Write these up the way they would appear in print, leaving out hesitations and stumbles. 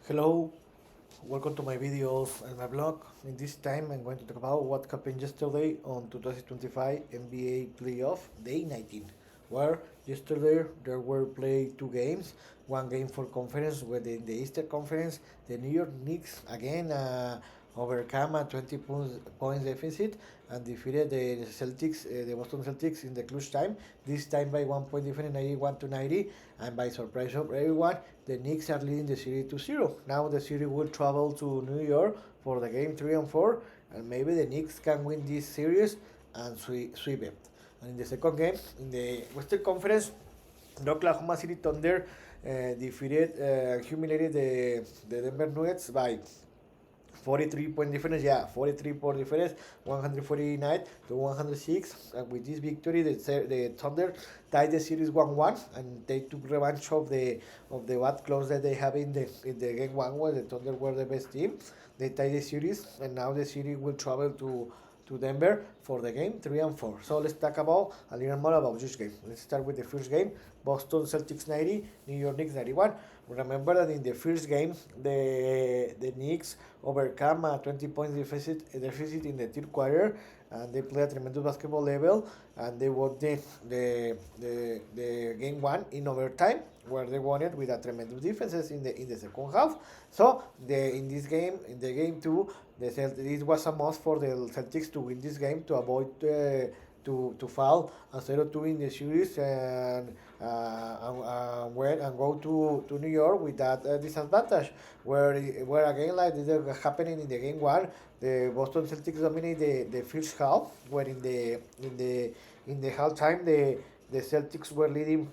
Hello, welcome to my videos and my blog. In this time, I'm going to talk about what happened yesterday on 2025 NBA Playoff Day 19, where yesterday there were played two games. One game for conference, where the Eastern Conference, the New York Knicks again overcome a 20 points deficit and defeated the Celtics, the Boston Celtics in the clutch time. This time by 1 point difference, 91 to 90, and by surprise of everyone, the Knicks are leading the series to 0. Now the series will travel to New York for the game 3 and 4, and maybe the Knicks can win this series and sweep it. And in the second game, in the Western Conference, the Oklahoma City Thunder humiliated the Denver Nuggets by 43 point difference, 43 point difference, 149 to 106. And with this victory, the Thunder tied the series 1-1, and they took revenge of the bad close that they have in the game one, where the Thunder were the best team. They tied the series, and now the series will travel to Denver for the game 3 and 4. So let's talk about a little more about this game. Let's start with the first game. Boston Celtics 90, New York Knicks 91. Remember that in the first game, the Knicks overcome a 20 points deficit in the third quarter, and they play a tremendous basketball level, and they won the game one in overtime, where they won it with a tremendous defenses in the second half. So in this game, in the game two, it was a must for the Celtics to win this game to avoid to fall a 0-2 in the series and go to New York with that disadvantage. Where again, like this is happening in the game one, the Boston Celtics dominate the first half, where in the halftime the Celtics were leading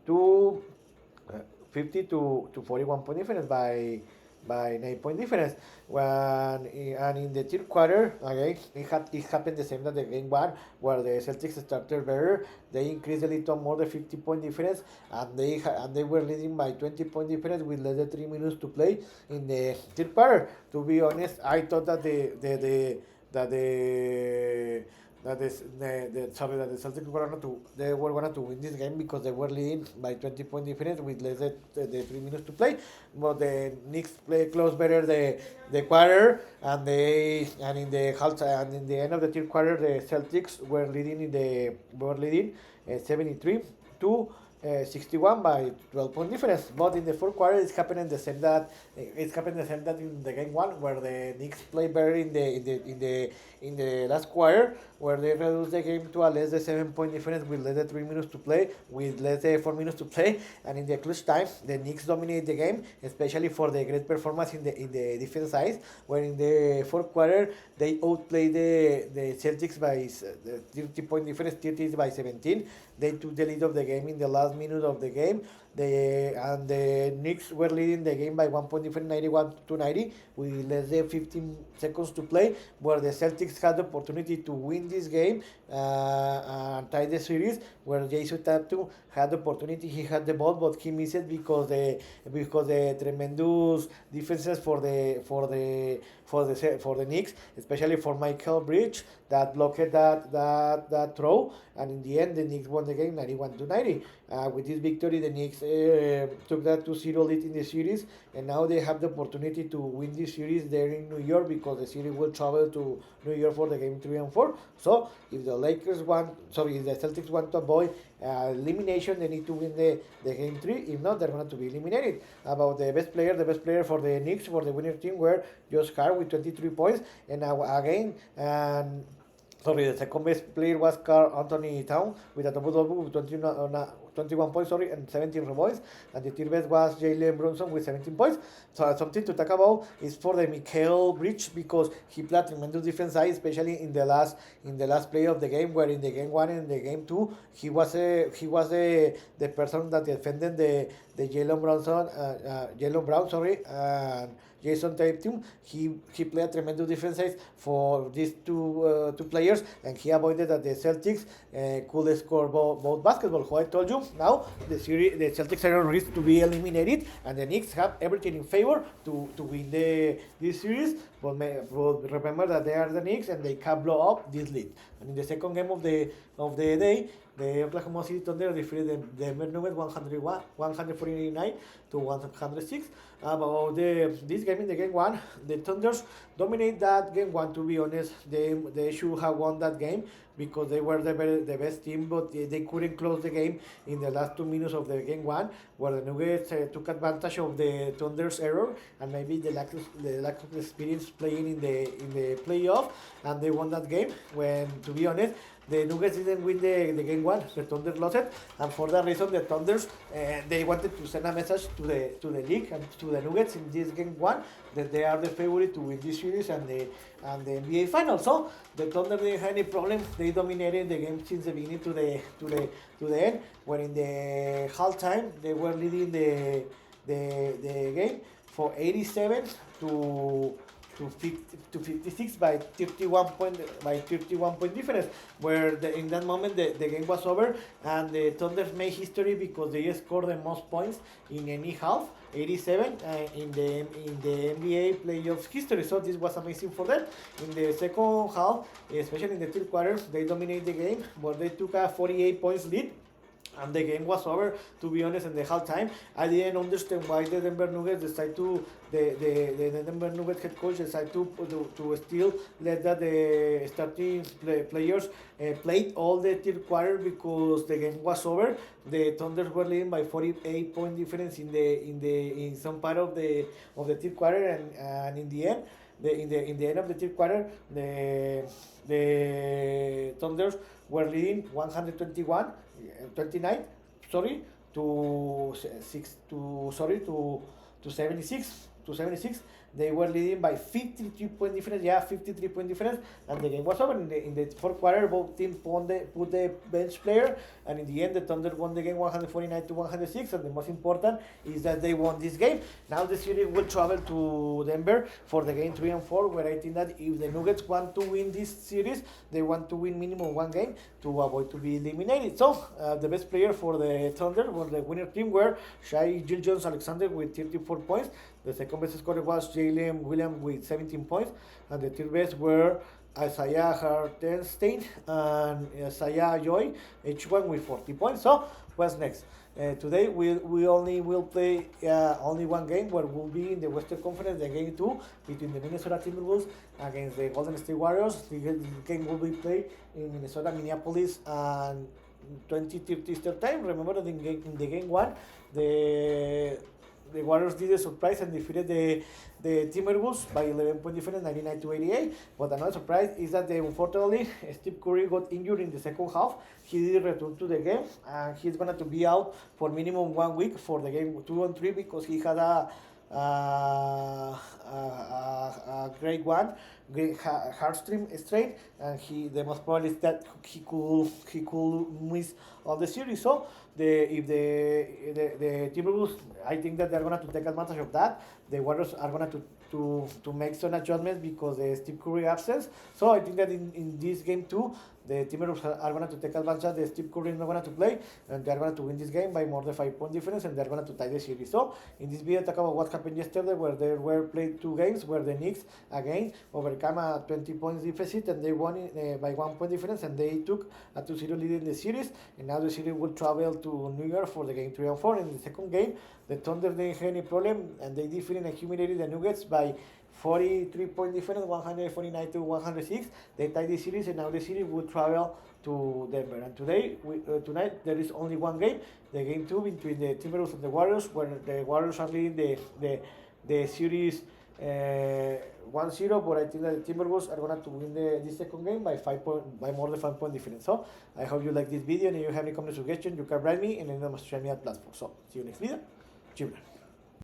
to 41 point difference by 9 point difference. And in the third quarter, again, it happened the same as the game one, where the Celtics started better. They increased a little more the 50 point difference, and they were leading by 20 point difference with less than 3 minutes to play in the third quarter. To be honest, I thought that the Celtics were going to win this game because they were leading by 20 point difference with less than the 3 minutes to play. But the Knicks play close better the quarter, and in the half and in the end of the third quarter, the Celtics were leading 73 to 61 by 12 point difference. But in the fourth quarter, it's happening the same that in the game one, where the Knicks play better in the last quarter, where they reduce the game to a less than 7 point difference with less than 3 minutes to play, with less than 4 minutes to play. And in the clutch time, the Knicks dominate the game, especially for the great performance in the defense side, where in the fourth quarter they outplayed the Celtics by 30 point difference, 30 by 17. They took the lead of the game in the last minute of the game. The Knicks were leading the game by 1 point difference, 91 to 90, with less than 15 seconds to play, where the Celtics had the opportunity to win this game and tie the series, where Jason Tatum had the opportunity. He had the ball, but he missed it because the tremendous defenses for the Knicks, especially for Michael Bridge, that blocked that throw. And in the end, the Knicks won the game 91 to 90. With this victory, the Knicks took that 2-0 lead in the series, and now they have the opportunity to win this series there in New York, because the series will travel to New York for the game 3 and 4. So if the Celtics want to avoid elimination, they need to win the game 3. If not, they're going to be eliminated. About the best player for the Knicks, for the winner team, were Josh Hart with 23 points, and the second best player was Carl Anthony Town with a double-double with 21 points, and 17 rebounds. And the third best was Jalen Brunson with 17 points. So something to talk about is for the Michael Bridge, because he played tremendous defense side, especially in the last play of the game, where in the game one and the game two, he was the person that defended the Jalen Brown, and Jason Tatum. He played tremendous defense for these two players, and he avoided that the Celtics could score both basketball. Who I told you, now the Celtics are on risk to be eliminated, and the Knicks have everything in favor to win this series. But remember that they are the Knicks, and they can blow up this lead. And in the second game of the day, the Oklahoma City Thunder defeated the Denver Nuggets 149 to 106. About this game in the game one, the Thunders dominate that game one. To be honest, they should have won that game because they were the best team, but they couldn't close the game in the last 2 minutes of the game one, where the Nuggets took advantage of the Thunder's error and maybe the lack of experience playing in the playoff, and they won that game. When, to be honest, the Nuggets didn't win the game one. The Thunder lost it, and for that reason, the Thunders they wanted to send a message to the league and to the Nuggets in this game one that they are the favorite to win this series and the NBA Finals. So the Thunder didn't have any problem. They dominated the game since the beginning to the end. When in the halftime they were leading the game for 87 to 56 by 31 point difference, where in that moment the game was over and the Thunder made history because they scored the most points in any half, 87 in the NBA playoffs history. So this was amazing for them. In the second half, especially in the third quarter, they dominated the game, but they took a 48 points lead. And the game was over, to be honest, in the halftime. I didn't understand why the Denver Nuggets decided to, the Denver Nuggets head coach decided to still let that the starting players played all the third quarter because the game was over. The Thunder were leading by 48 point difference in some part of the third quarter, and in the end, in the end of the third quarter, the Thunders were leading 29, sorry, to 76. They were leading by 53 point difference. Yeah, 53 point difference, and the game was over. In the fourth quarter, both teams put the bench player, and in the end, the Thunder won the game 149 to 106. And the most important is that they won this game. Now the series will travel to Denver for the game 3 and 4, where I think that if the Nuggets want to win this series, they want to win minimum one game to avoid to be eliminated. So the best player for the Thunder, or the winner team, were Shai Gilgeous-Alexander with 34 points. The second best scorer was Jalen Williams with 17 points, and the third best were Isaiah Hartenstein and Isaiah Joy, each one with 40 points. So what's next? Today we only will play only one game, where we'll be in the Western Conference, the game 2 between the Minnesota Timberwolves against the Golden State Warriors. The game will be played in Minnesota, Minneapolis, and 20:30 Eastern time. Remember that in the game 1, the Warriors did a surprise and defeated the Timberwolves by 11 point difference, 99 to 88. But another surprise is that unfortunately Steve Curry got injured in the second half. He didn't return to the game, and he's going to be out for minimum 1 week for the game 2 and 3 because he had a grade 1 heartstring strain, and the most probably is that he could miss all the series. So if the Timberwolves, I think that they're going to take advantage of that. The Warriors are going to make some adjustments because the Steve Curry absence. So I think that in this game 2, the Timberwolves are going to take advantage that Steve Curry is not going to play, and they're going to win this game by more than 5 point difference, and they're going to tie the series. So in this video, talk about what happened yesterday, where they were played 2 games, where the Knicks again overcame a 20 points deficit, and they won it by 1 point difference, and they took a 2-0 lead in the series. And now the series will travel to New York for the game 3 and 4. In the second game, the Thunder didn't have any problem, and they defeated and humiliated the Nuggets by 43 point difference, 149 to 106. They tied the series, and now the series will travel to Denver. And tonight there is only one game, the game 2 between the Timberwolves and the Warriors, where the Warriors are leading the series 1-0, but I think that the Timberwolves are going to win this second game by more than 5 point difference. So I hope you like this video, and if you have any comment suggestion, you can write me in any of my social media platforms. So see you next video. Chibra.